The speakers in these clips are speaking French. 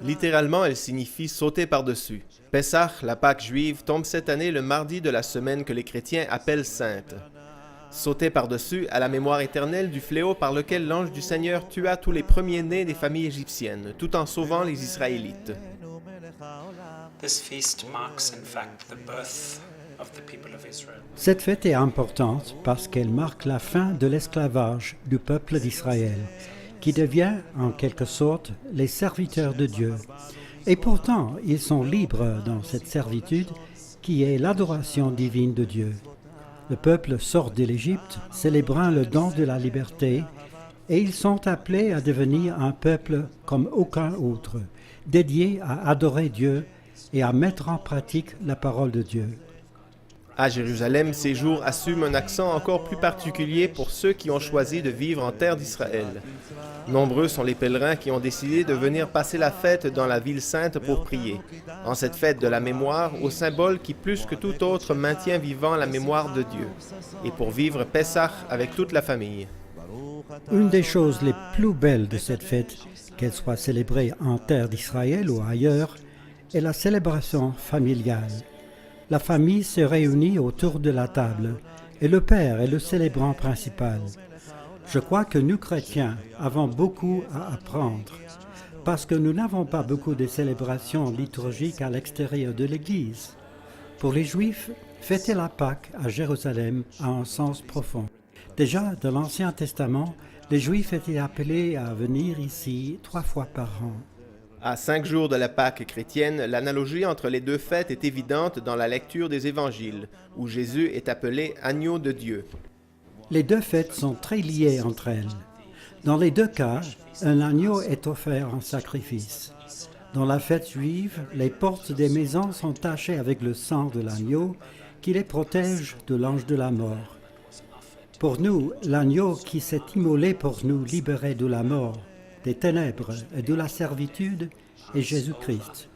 Littéralement, elle signifie sauter par-dessus. Pessah, la Pâque juive, tombe cette année le mardi de la semaine que les chrétiens appellent sainte. Sauter par-dessus à la mémoire éternelle du fléau par lequel l'ange du Seigneur tua tous les premiers-nés des familles égyptiennes, tout en sauvant les Israélites. Cette fête est importante parce qu'elle marque la fin de l'esclavage du peuple d'Israël, qui devient, en quelque sorte, les serviteurs de Dieu. Et pourtant, ils sont libres dans cette servitude qui est l'adoration divine de Dieu. Le peuple sort de l'Égypte, célébrant le don de la liberté, et ils sont appelés à devenir un peuple comme aucun autre, dédié à adorer Dieu et à mettre en pratique la parole de Dieu. À Jérusalem, ces jours assument un accent encore plus particulier pour ceux qui ont choisi de vivre en terre d'Israël. Nombreux sont les pèlerins qui ont décidé de venir passer la fête dans la ville sainte pour prier. En cette fête de la mémoire, au symbole qui plus que tout autre maintient vivant la mémoire de Dieu, et pour vivre Pessah avec toute la famille. Une des choses les plus belles de cette fête, qu'elle soit célébrée en terre d'Israël ou ailleurs, est la célébration familiale. La famille se réunit autour de la table et le père est le célébrant principal. Je crois que nous, chrétiens, avons beaucoup à apprendre parce que nous n'avons pas beaucoup de célébrations liturgiques à l'extérieur de l'Église. Pour les Juifs, fêter la Pâque à Jérusalem a un sens profond. Déjà, dans l'Ancien Testament, les Juifs étaient appelés à venir ici 3 fois par an. À 5 jours de la Pâque chrétienne, l'analogie entre les deux fêtes est évidente dans la lecture des évangiles, où Jésus est appelé agneau de Dieu. Les deux fêtes sont très liées entre elles. Dans les deux cas, un agneau est offert en sacrifice. Dans la fête juive, les portes des maisons sont tachées avec le sang de l'agneau qui les protège de l'ange de la mort. Pour nous, l'agneau qui s'est immolé pour nous libérer de la mort, des ténèbres et de la servitude est Jésus-Christ.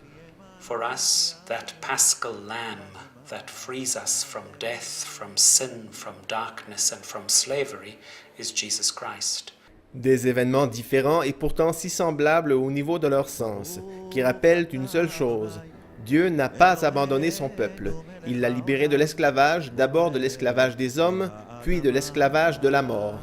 For us, that paschal lamb that frees us from death, from sin, from darkness and from slavery is Jesus Christ. Des événements différents et pourtant si semblables au niveau de leur sens, qui rappellent une seule chose. Dieu n'a pas abandonné son peuple. Il l'a libéré de l'esclavage, d'abord de l'esclavage des hommes, puis de l'esclavage de la mort.